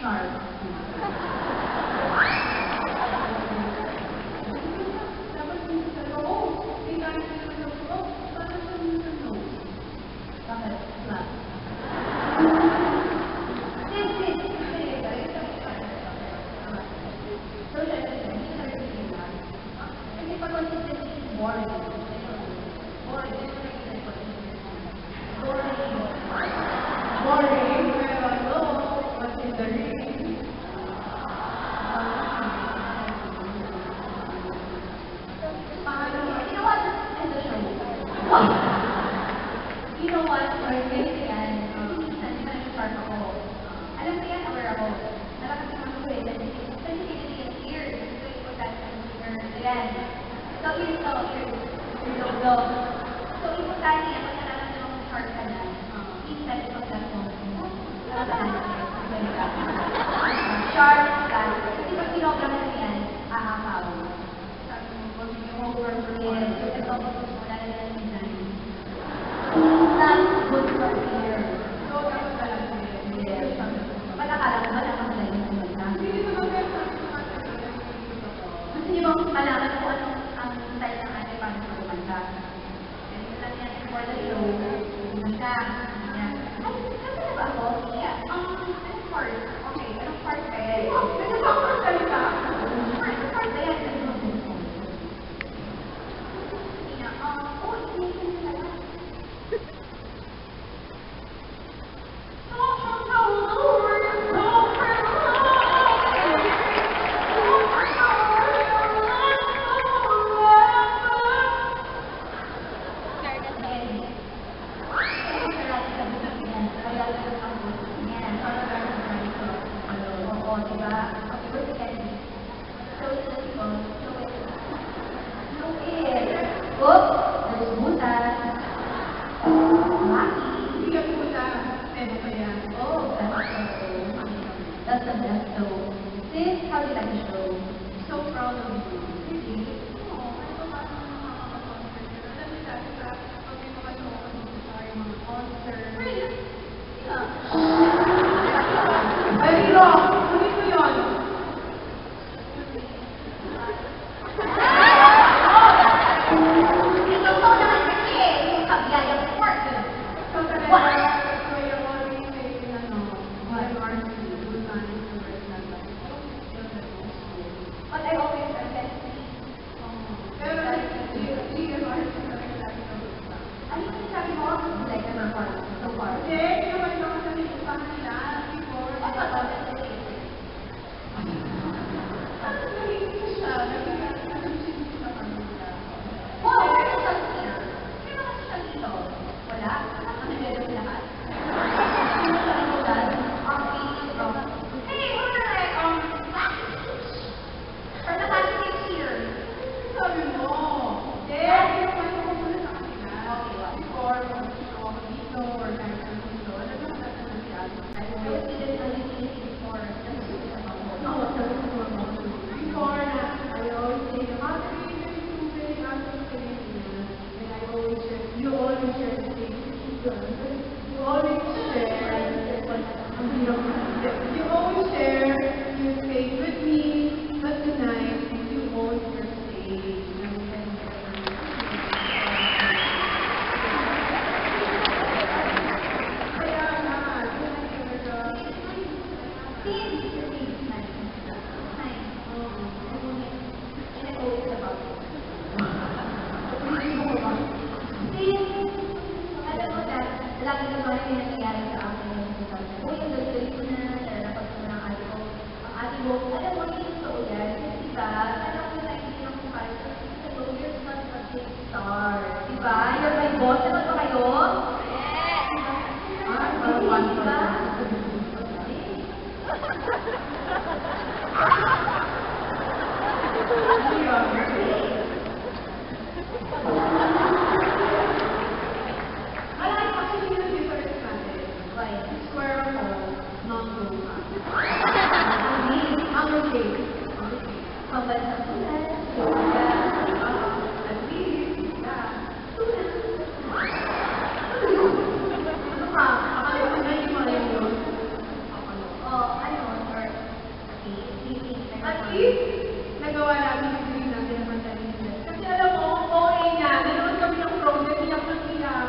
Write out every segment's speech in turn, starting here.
sharp. Dapat yung sa loob. May gamit naman sa loob. Para sa nose. Bakit? Flat. You know what? Ganito yan. Minsan, di ba nag-start ako? Alam mo yan, aware ako. Nalakas yung mga kuwi. Sensitivity is ears. So, important ang ears. Ayan. So, yun ito, ears. Ears. So, importante yan. Pag nararamdaman mong sharp ka na, minsan, ipag lang mo. Sharp ka. Kasi pag sinobra mo yan, ahakaw. Sabi mo, pag yung over-forget, ito, wala na lang minsan. Not good for ear. So, dapat talaga yes. Patakala ko ba na makalayo ng kumanta? Hindi naman kaya sa gusto niyo bang malaman kung anong ang style ng ate paano sa kumanta? Ganito lang yan for the show. Kumanta. Ay, kanta na ba ako? Yeah. Anong part? Okay, anong part ba yan? Ano ba part talaga? Anong part ba yan? Ano ba gusto mo? Hindi na lang. That's the best show. Sis, how do you like the show? So proud of you. Really? Oo. Ano ba nakakapag-concert? Alam niyo dati sa pag may mga show ko dito sa mga concert. Really? Yeah. Very wrong. Kunin mo yun. Ito po naman kasi yung kabyayang sport. What? But I always attend pero ano yung sabi mo? Like the performance so far? Hindi, naman ako sa nilipahan nila before. Ano ba? Tapos nahihig ko siya. Nag-iisip sa kanila. Oh, pero sa siya. Kaya naman siya dito? Wala? Ang nagdadam lahat? Ano sa ikutan? Ang feeling of hey, we're like, for the past 6 years. Sabi mo. Yes, yung kwento ko muna sa kanila. Before, mag-show ako dito, or kahit sa dito, nagkakata na siya. I always did it before. Before na, I always say, how do you do tubig out of Pilipinas? And I always share, you always share the same thing. You always share, you always share, you stay with me, but tonight, you own your stage. Kaya nga, lagi naman yung nangyayari sa akin yung sasabi ko, yung gagawin ko na, nalalapas ko ng ate ko, ang ate mo, alam mo, yung totoo yan, kasi diba, alam mo na hindi ng kumari, so you're such a big star, diba? You're my boss, naman ba kayo? Yes! Diba? if nagawa namin yung dream natin naman tayo nila. Kasi alam mo, OA niya, nanonood kami ng project, iyak ng iyak.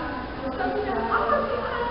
Sabi niya, ako si Ana.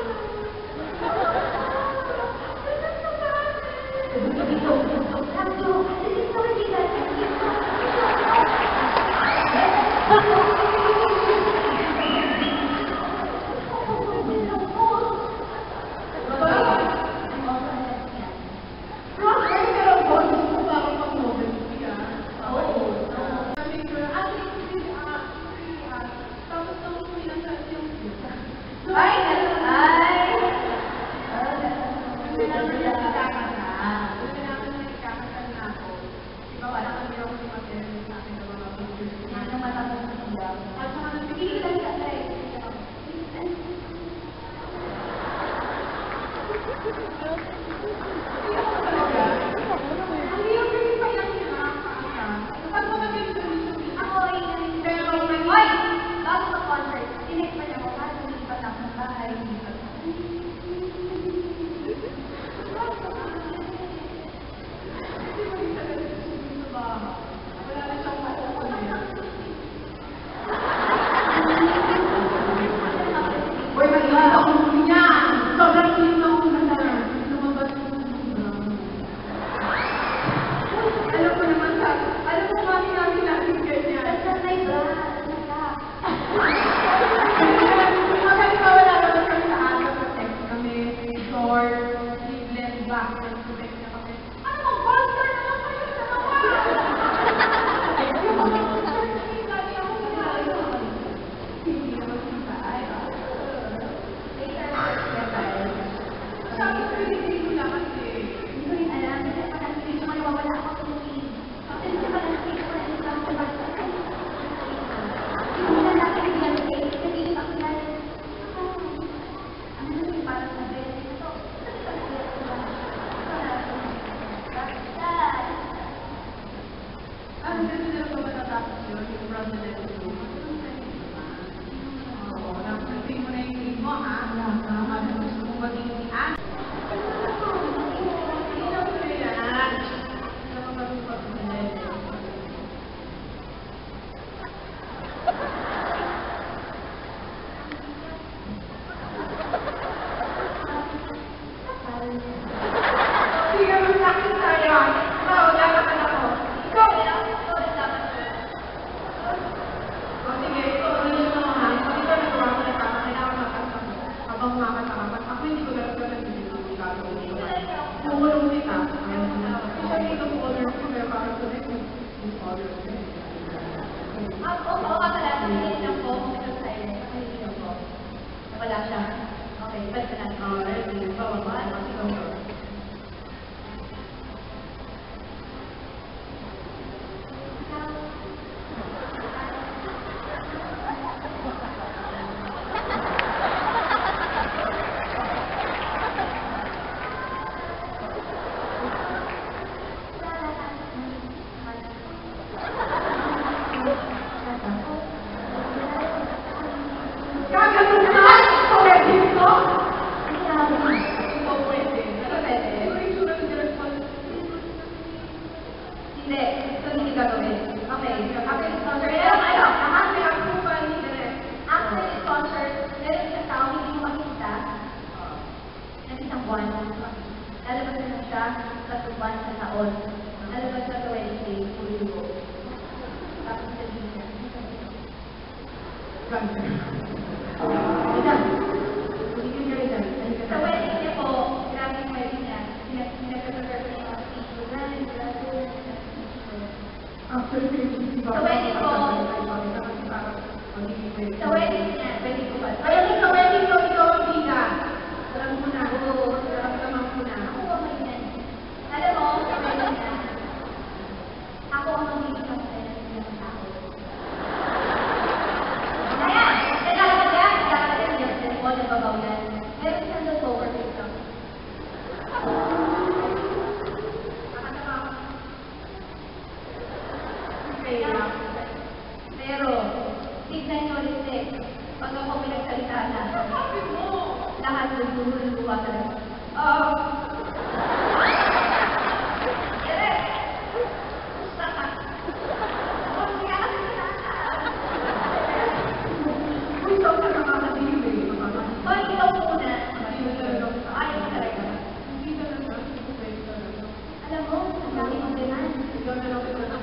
meron ko na.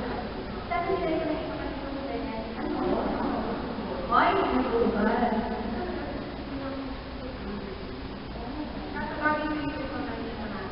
Sabi nila yung nakikita ko sa ganyan. Ano? Ay, nag-uubad. Nasa bagay ko yung pagkakas na natin.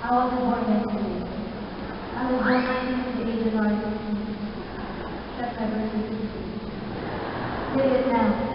I wasn't born yesterday. I was born 1988 January 15th. Just February 15th. Did it now.